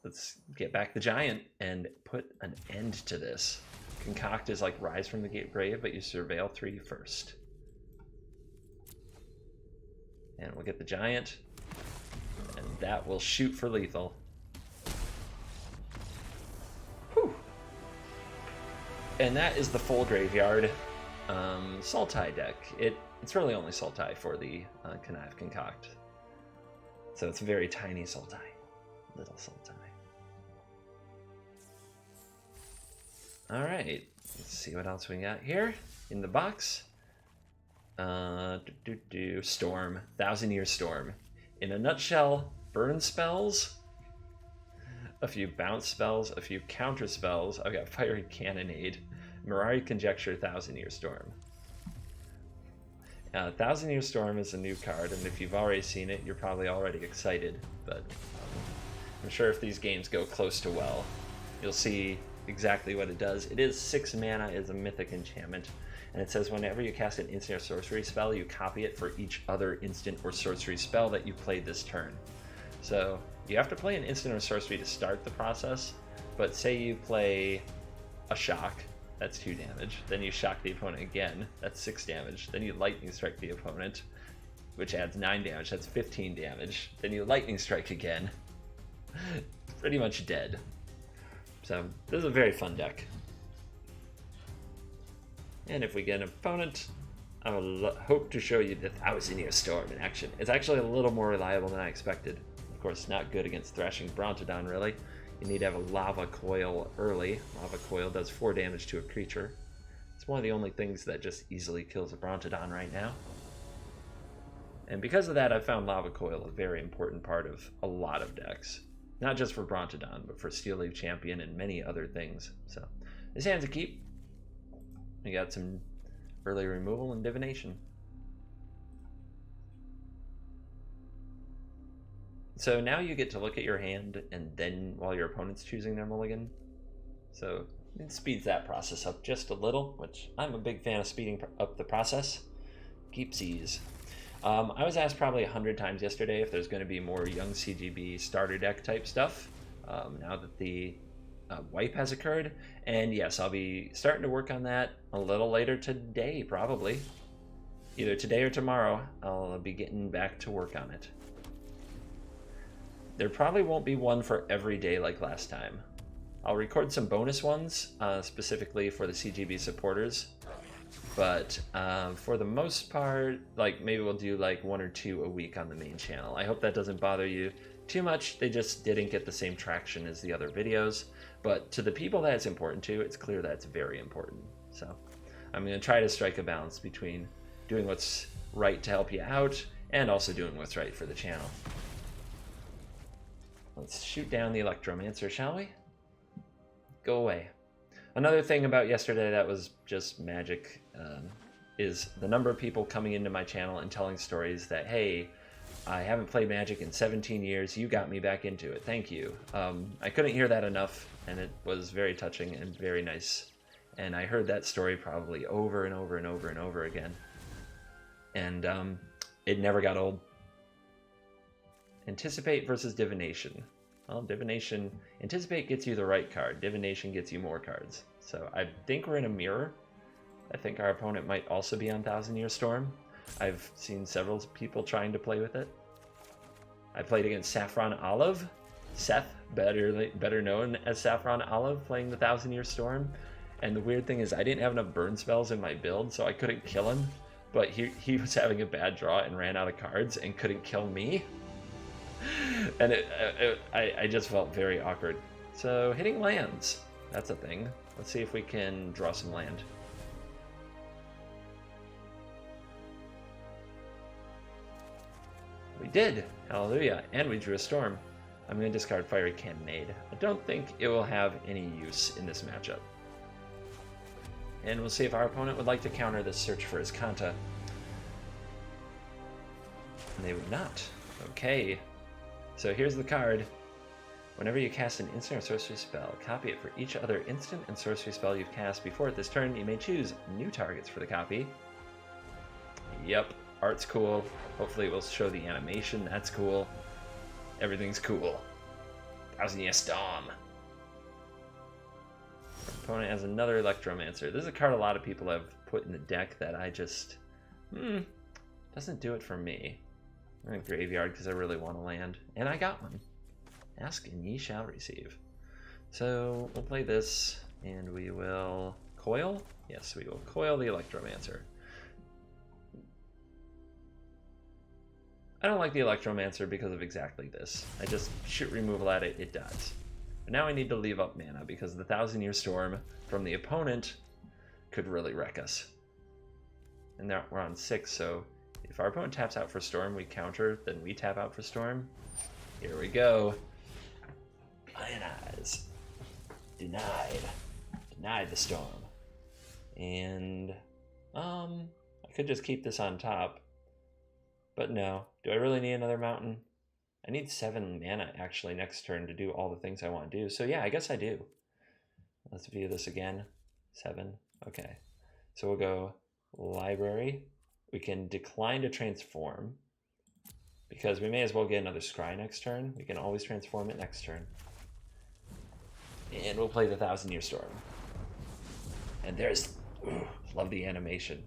let's get back the giant and put an end to this. Concoct is like Rise from the Grave, but you surveil 3 first. And we'll get the giant, and that will shoot for lethal. Whew. And that is the full graveyard Sultai deck. It's really only Sultai for the Connive Concoct. So it's a very tiny Sultai. Little Sultai. Alright, let's see what else we got here in the box. Storm. 1,000-Year Storm. In a nutshell, burn spells, a few bounce spells, a few counter spells. I've got Fiery Cannonade, Mirari Conjecture, 1,000-Year Storm. 1,000-Year Storm is a new card, and if you've already seen it, you're probably already excited, but I'm sure if these games go close to well, you'll see exactly what it does. It is 6 mana, is a mythic enchantment, and it says whenever you cast an instant or sorcery spell, you copy it for each other instant or sorcery spell that you played this turn. So you have to play an instant or sorcery to start the process, but say you play a shock, that's 2 damage, then you shock the opponent again, that's 6 damage, then you lightning strike the opponent, which adds 9 damage, that's 15 damage, then you lightning strike again. Pretty much dead. So this is a very fun deck. And if we get an opponent, I will hope to show you the Thousand Year Storm in action. It's actually a little more reliable than I expected. Of course, not good against Thrashing Brontodon, really. You need to have a Lava Coil early. Lava Coil does 4 damage to a creature. It's one of the only things that just easily kills a Brontodon right now. And because of that, I've found Lava Coil a very important part of a lot of decks. Not just for Brontodon, but for Steel Leaf Champion and many other things. So, this hand's a keep. We got some early removal and divination. So now you get to look at your hand and then while your opponent's choosing their mulligan. So it speeds that process up just a little, which I'm a big fan of speeding up the process. Keepsies. I was asked probably 100 times yesterday if there's going to be more young CGB starter deck type stuff now that the wipe has occurred. And yes, I'll be starting to work on that a little later today, probably. Either today or tomorrow, I'll be getting back to work on it. There probably won't be one for every day like last time. I'll record some bonus ones, specifically for the CGB supporters. But for the most part, like maybe we'll do like 1 or 2 a week on the main channel. I hope that doesn't bother you too much. They just didn't get the same traction as the other videos. But to the people that it's important to, it's clear that it's very important. So I'm going to try to strike a balance between doing what's right to help you out and also doing what's right for the channel. Let's shoot down the Electromancer, shall we? Go away. Another thing about yesterday that was just magic is the number of people coming into my channel and telling stories that, hey, I haven't played Magic in 17 years, you got me back into it, thank you. I couldn't hear that enough, and it was very touching and very nice. And I heard that story probably over and over and over and over again. And it never got old. Anticipate versus Divination. Well, Divination, Anticipate gets you the right card. Divination gets you more cards. So I think we're in a mirror. I think our opponent might also be on Thousand Year Storm. I've seen several people trying to play with it. I played against Saffron Olive. Seth, better known as Saffron Olive, playing the Thousand Year Storm. And the weird thing is I didn't have enough burn spells in my build, so I couldn't kill him. But he was having a bad draw and ran out of cards and couldn't kill me. And I just felt very awkward. So hitting lands, that's a thing. Let's see if we can draw some land. We did, hallelujah, and we drew a storm. I'm going to discard Fiery Cannonade. I don't think it will have any use in this matchup. And we'll see if our opponent would like to counter this search for Azcanta. And they would not. Okay. So here's the card. Whenever you cast an instant or sorcery spell, copy it for each other instant and sorcery spell you've cast before this turn. You may choose new targets for the copy. Yep, art's cool. Hopefully it will show the animation. That's cool. Everything's cool. Thousand Year Storm. Our opponent has another Electromancer. This is a card a lot of people have put in the deck that I just... doesn't do it for me. I'm in Graveyard because I really want to land. And I got one. Ask and ye shall receive. So we'll play this and we will coil. Yes, we will coil the Electromancer. I don't like the Electromancer because of exactly this. I just shoot removal at it, it dies. But now I need to leave up mana because the Thousand Year Storm from the opponent could really wreck us. And now we're on 6, so if our opponent taps out for Storm, we counter, then we tap out for Storm. Here we go. Ionize. Denied. Denied the Storm. And, I could just keep this on top. But no. Do I really need another mountain? I need 7 mana, actually, next turn to do all the things I want to do. So yeah, I guess I do. Let's view this again. 7. Okay. So we'll go Library. We can decline to transform because we may as well get another Scry next turn. We can always transform it next turn. And we'll play the Thousand Year Storm. And there's... Ooh, love the animation.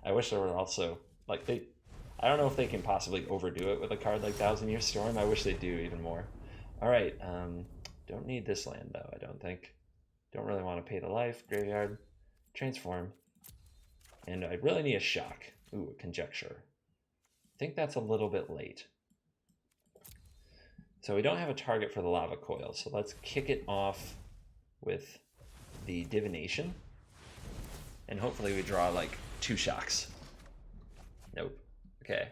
I wish there were also... like I don't know if they can possibly overdo it with a card like Thousand Year Storm. I wish they do even more. Alright, don't need this land though, I don't think. Don't really want to pay the life. Graveyard. Transform. And I really need a shock. Ooh, a Conjecture. I think that's a little bit late. So we don't have a target for the Lava Coil, so let's kick it off with the Divination. And hopefully we draw like 2 shocks. Nope. Okay.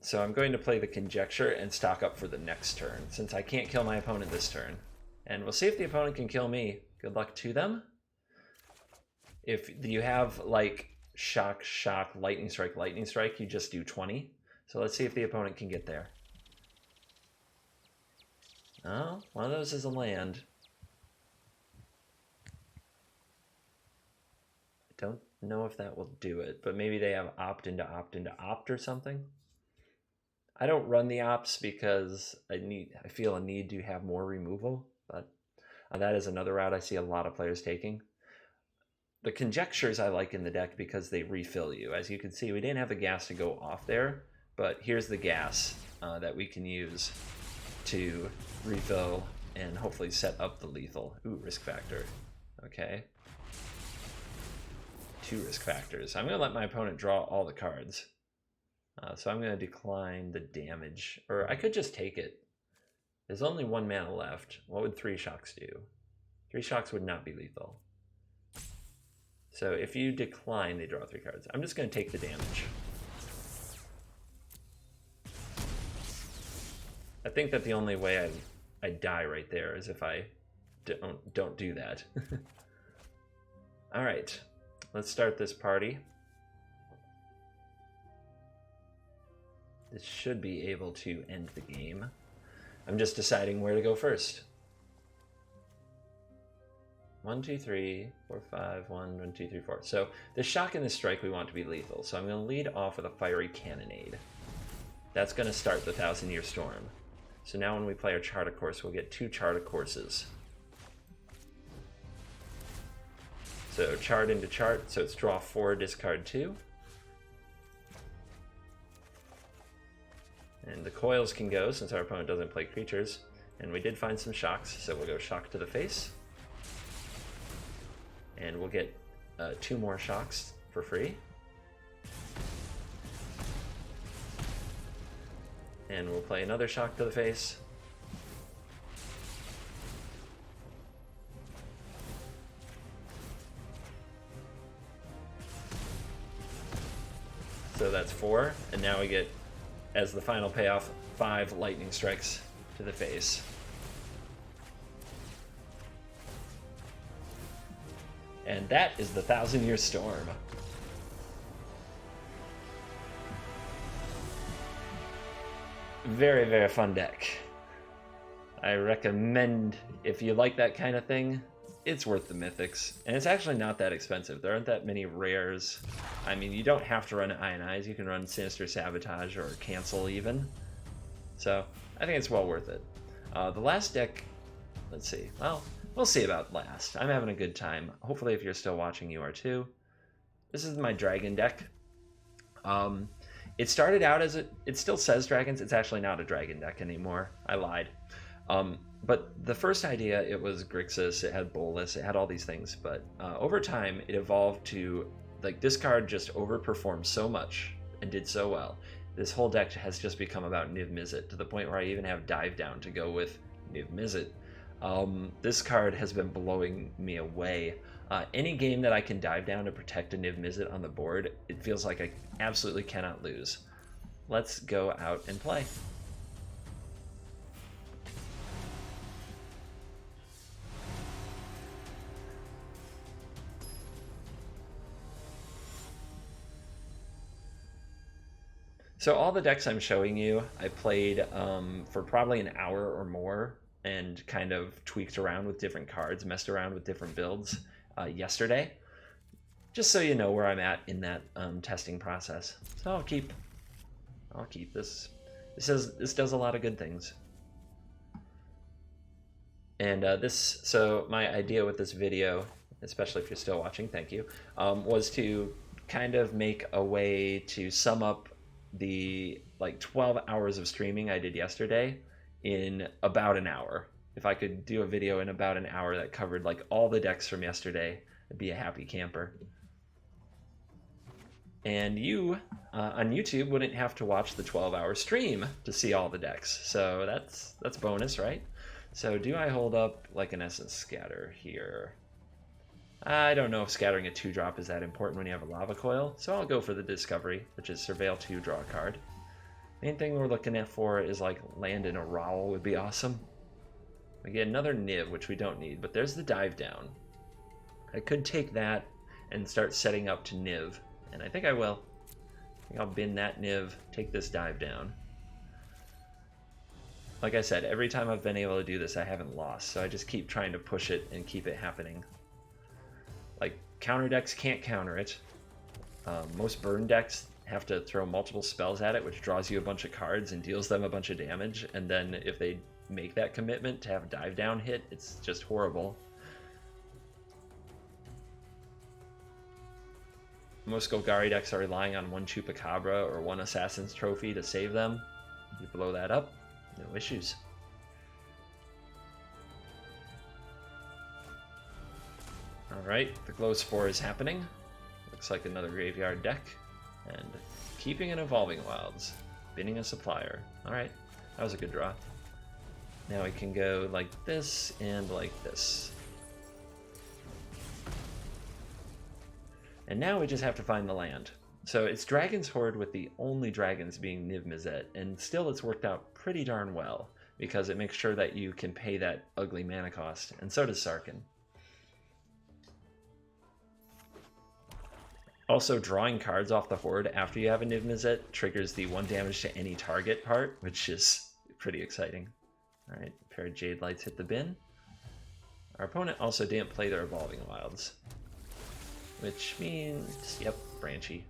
So I'm going to play the Conjecture and stock up for the next turn, since I can't kill my opponent this turn. And we'll see if the opponent can kill me. Good luck to them. If you have like shock, lightning strike, you just do 20. So let's see if the opponent can get there. Oh, one of those is a land. I don't know if that will do it, but maybe they have opt into opt or something. I don't run the ops because I feel a need to have more removal, but that is another route I see a lot of players taking. The Conjectures I like in the deck because they refill you. As you can see, we didn't have the gas to go off there, but here's the gas that we can use to refill and hopefully set up the lethal. Ooh, risk factor. Okay. 2 risk factors. I'm going to let my opponent draw all the cards. So I'm going to decline the damage. Or I could just take it. There's only 1 mana left. What would 3 shocks do? 3 shocks would not be lethal. So if you decline, they draw 3 cards. I'm just going to take the damage. I think that the only way I die right there is if I don't do that. All right, let's start this party. This should be able to end the game. I'm just deciding where to go first. 1, 2, 3, 4, 5, 1, 2, 3, 4. So the shock and the strike we want to be lethal. So I'm going to lead off with a Fiery Cannonade. That's going to start the 1,000-Year Storm. So now when we play our Chart a Course, we'll get 2 Chart a Courses. So chart into chart, so it's draw 4, discard 2. And the coils can go since our opponent doesn't play creatures. And we did find some shocks, so we'll go shock to the face. And we'll get 2 more shocks for free. And we'll play another shock to the face. So that's 4, and now we get, as the final payoff, 5 lightning strikes to the face. And that is the 1,000-Year Storm. Very, very fun deck. I recommend, if you like that kind of thing, it's worth the mythics. And it's actually not that expensive. There aren't that many rares. I mean, you don't have to run Ionize. You can run Sinister Sabotage or Cancel even. So I think it's well worth it. The last deck, let's see. Well, we'll see about last. I'm having a good time. Hopefully if you're still watching, you are too. This is my dragon deck. It started out as it still says dragons. It's actually not a dragon deck anymore. I lied. But the first idea, it was Grixis, it had Boros, it had all these things. But over time, it evolved to, like, this card just overperformed so much and did so well. This whole deck has just become about Niv Mizzet, to the point where I even have Dive Down to go with Niv Mizzet. This card has been blowing me away. Any game that I can dive down to protect a Niv Mizzet on the board, it feels like I absolutely cannot lose. Let's go out and play. So all the decks I'm showing you, I played for probably an hour or more and kind of tweaked around with different cards, messed around with different builds yesterday, just so you know where I'm at in that testing process. So I'll keep this. This does a lot of good things. And so my idea with this video, especially if you're still watching, thank you, was to kind of make a way to sum up the like 12 hours of streaming I did yesterday in about an hour. If I could do a video in about an hour that covered like all the decks from yesterday, I'd be a happy camper. And you on YouTube wouldn't have to watch the 12-hour stream to see all the decks. So that's bonus, right? So do I hold up like an Essence Scatter here? I don't know if scattering a 2-drop is that important when you have a Lava Coil, so I'll go for the Discovery, which is Surveil 2, draw a card. Main thing we're looking at for is like land in a Rowel would be awesome. We get another Niv, which we don't need, but there's the Dive Down. I could take that and start setting up to Niv, and I think I will. I think I'll bin that Niv, take this Dive Down. Like I said, every time I've been able to do this, I haven't lost, so I just keep trying to push it and keep it happening. Like, counter decks can't counter it. Most burn decks have to throw multiple spells at it, which draws you a bunch of cards and deals them a bunch of damage, and then if they make that commitment to have Dive Down hit, it's just horrible. Most Golgari decks are relying on one Chupacabra or one Assassin's Trophy to save them. You blow that up, no issues. Alright, the Glowspore is happening. Looks like another graveyard deck. And keeping and Evolving Wilds. Binning a Supplier. Alright, that was a good draw. Now we can go like this and like this. And now we just have to find the land. So it's Dragon's Horde with the only dragons being Niv Mizzet, and still it's worked out pretty darn well, because it makes sure that you can pay that ugly mana cost, and so does Sarkhan. Also, drawing cards off the Horde after you have a Niv Mizzet triggers the 1 damage to any target part, which is pretty exciting. Alright, a pair of Jadelights hit the bin. Our opponent also didn't play their Evolving Wilds, which means, yep, Branchy.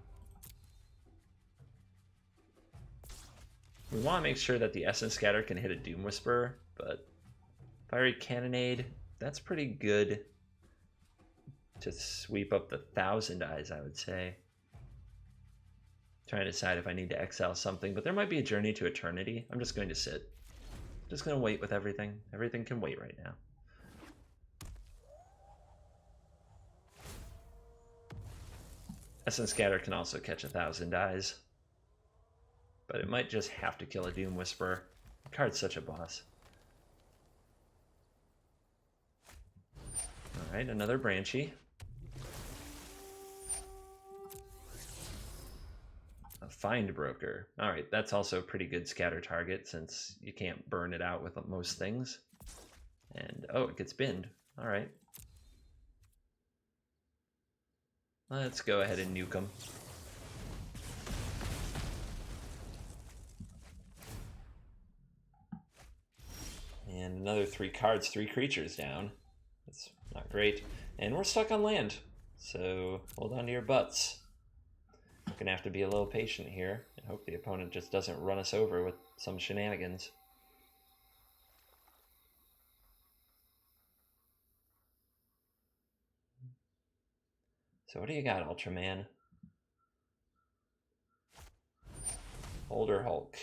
We want to make sure that the Essence Scatter can hit a Doom Whisperer, but Fiery Cannonade, that's pretty good to sweep up the 1,000 Eyes, I would say. Trying to decide if I need to exile something, but there might be a Journey to Eternity. I'm just going to sit. Just going to wait with everything. Everything can wait right now. Essence Scatter can also catch 1,000 Eyes, but it might just have to kill a Doom Whisperer. The card's such a boss. Alright, another Branchy. A Find Broker. Alright, that's also a pretty good scatter target since you can't burn it out with most things. And, oh, it gets binned. Alright. Let's go ahead and nuke them. And another 3 cards, 3 creatures down. That's not great. And we're stuck on land, so hold on to your butts. We're gonna have to be a little patient here and hope the opponent just doesn't run us over with some shenanigans. So what do you got, Ultraman? Older Hulk.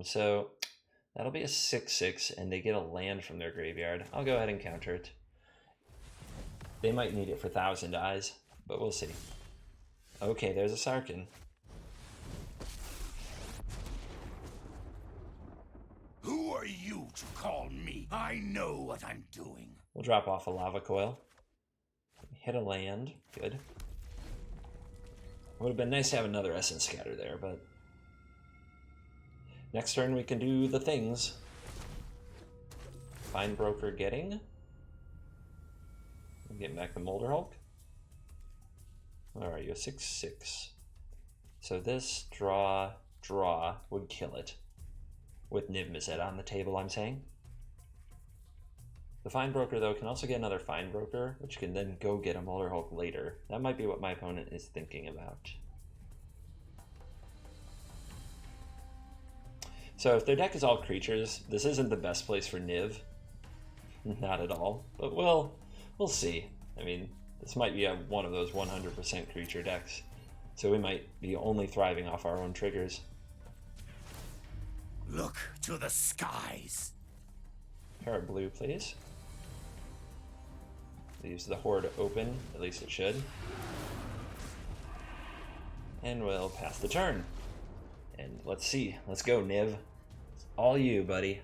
So that'll be a 6/6, and they get a land from their graveyard. I'll go ahead and counter it. They might need it for 1,000 Eyes, but we'll see. Okay, there's a Sarkhan. Who are you to call me? I know what I'm doing. We'll drop off a Lava Coil. Hit a land. Good. Would have been nice to have another Essence Scatter there, but next turn we can do the things. Find Broker getting. I'm getting back the Molder Hulk. Alright, you're 6/6. So this draw would kill it. With Niv Mizzet on the table, I'm saying. The Find Broker, though, can also get another Find Broker, which can then go get a Molder Hulk later. That might be what my opponent is thinking about. So if their deck is all creatures, this isn't the best place for Niv. Not at all. But we'll see. I mean, this might be one of those 100% creature decks. So we might be only thriving off our own triggers. Look to the skies. Card blue, please. Leaves the horde open, at least it should. And we'll pass the turn. And let's see. Let's go, Niv. It's all you, buddy.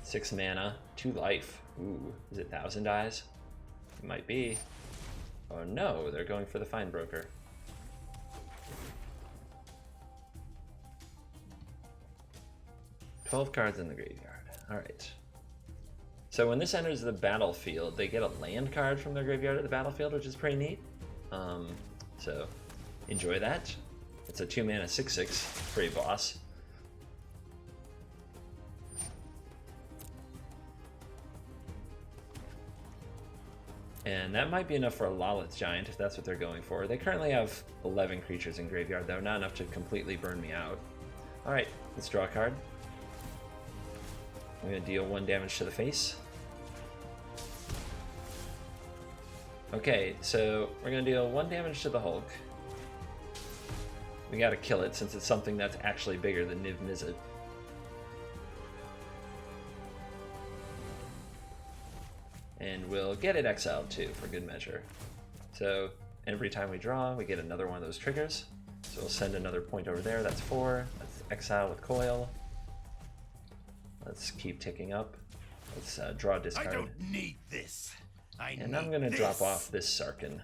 6 mana, 2 life. Ooh, is it 1,000 eyes? It might be. Oh no, they're going for the Fine Broker. "12 cards in the graveyard. Alright. So when this enters the battlefield, they get a land card from their graveyard at the battlefield, which is pretty neat. So enjoy that. It's a 2 mana 6/6 pretty boss. And that might be enough for a Lotleth Giant if that's what they're going for. They currently have 11 creatures in graveyard though, not enough to completely burn me out. Alright, let's draw a card. I'm going to deal 1 damage to the face. Okay, so we're going to deal 1 damage to the Hulk. We got to kill it since it's something that's actually bigger than Niv Mizzet. And we'll get it exiled too, for good measure. So every time we draw, we get another one of those triggers. So we'll send another point over there, that's 4. Let's exile with Coil. Let's keep ticking up. Let's draw a discard. I don't need this. And I'm going to drop off this Sarkhan,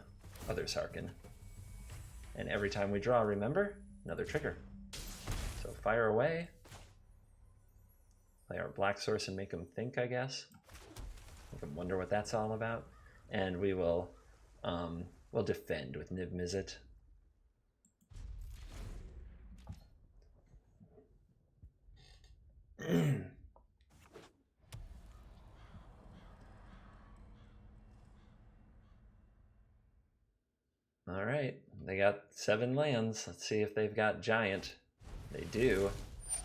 other Sarkhan. And every time we draw, remember, another trigger. So fire away. Play our black source and make them think, I guess. Make them wonder what that's all about. And we will we'll defend with Niv Mizzet. All right, they got 7 lands. Let's see if they've got Giant. They do.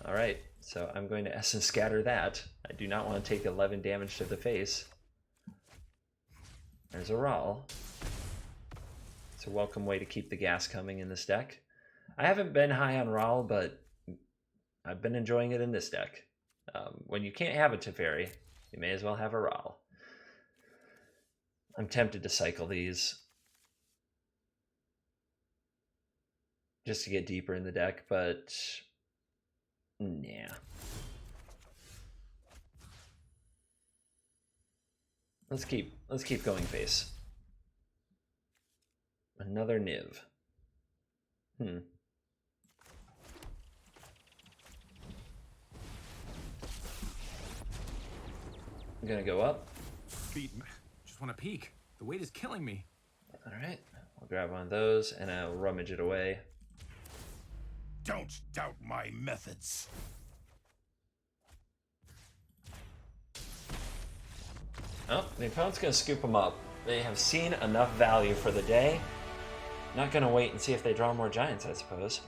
All right, so I'm going to Essence Scatter that. I do not want to take 11 damage to the face. There's a Rawl. It's a welcome way to keep the gas coming in this deck. I haven't been high on Rawl, but I've been enjoying it in this deck. When you can't have a Teferi, you may as well have a Rawl. I'm tempted to cycle these just to get deeper in the deck, but nah. Let's keep going face. Another Niv. I'm gonna go up. Just want to peek. The weight is killing me. All right, I'll grab one of those and I'll rummage it away. Don't doubt my methods. Oh, the opponent's gonna scoop them up. They have seen enough value for the day. Not gonna wait and see if they draw more Giants, I suppose.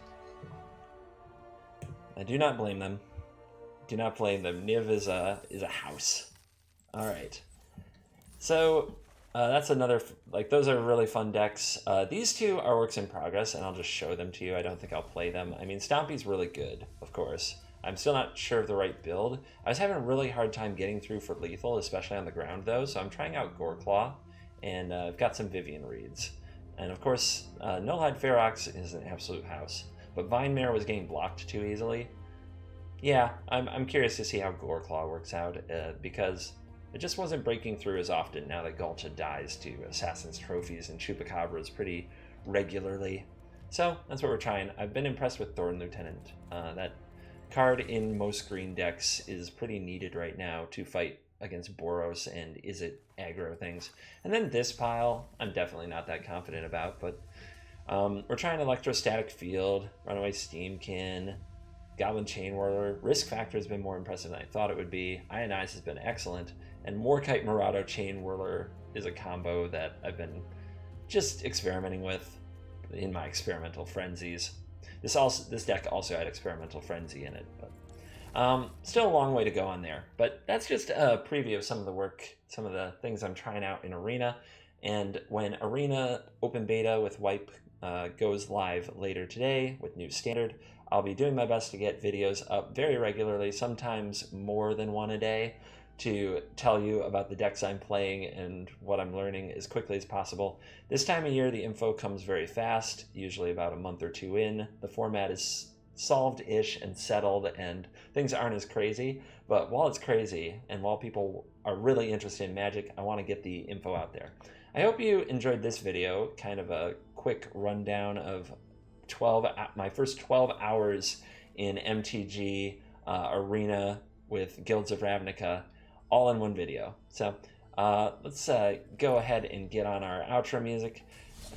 I do not blame them. Do not blame them. Niv is a house. All right. So that's another, like, those are really fun decks. These two are works in progress, and I'll just show them to you. I don't think I'll play them. I mean, Stompy's really good, of course. I'm still not sure of the right build. I was having a really hard time getting through for lethal, especially on the ground, though, so I'm trying out Goreclaw, and I've got some Vivian Reeds. And, of course, Nullhide Ferox is an absolute house, but Vinemare was getting blocked too easily. Yeah, I'm curious to see how Goreclaw works out, because it just wasn't breaking through as often now that Gulcha dies to Assassin's Trophies and Chupacabras pretty regularly. So that's what we're trying. I've been impressed with Thorn Lieutenant. That card in most green decks is pretty needed right now to fight against Boros and Izzet aggro things. And then this pile, I'm definitely not that confident about, but we're trying Electrostatic Field, Runaway Steamkin, Goblin Chain Whirler. Risk Factor has been more impressive than I thought it would be. Ionize has been excellent. And Morkite Marauder Chain Whirler is a combo that I've been just experimenting with in my experimental frenzies. This deck also had Experimental Frenzy in it, but still a long way to go on there. But that's just a preview of some of the work, some of the things I'm trying out in Arena. And when Arena Open Beta with Wipe goes live later today with new standard, I'll be doing my best to get videos up very regularly, sometimes more than one a day, to tell you about the decks I'm playing and what I'm learning as quickly as possible. This time of year, the info comes very fast, usually about a month or two in. The format is solved-ish and settled, and things aren't as crazy. But while it's crazy, and while people are really interested in Magic, I want to get the info out there. I hope you enjoyed this video, kind of a quick rundown of my first 12 hours in MTG Arena with Guilds of Ravnica, all in one video. So let's go ahead and get on our outro music.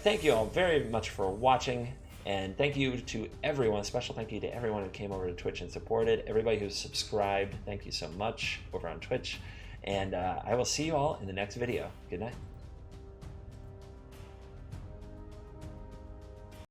Thank you all very much for watching, and thank you to everyone, special thank you to everyone who came over to Twitch and supported, everybody who's subscribed, thank you so much over on Twitch, and I will see you all in the next video. Good night.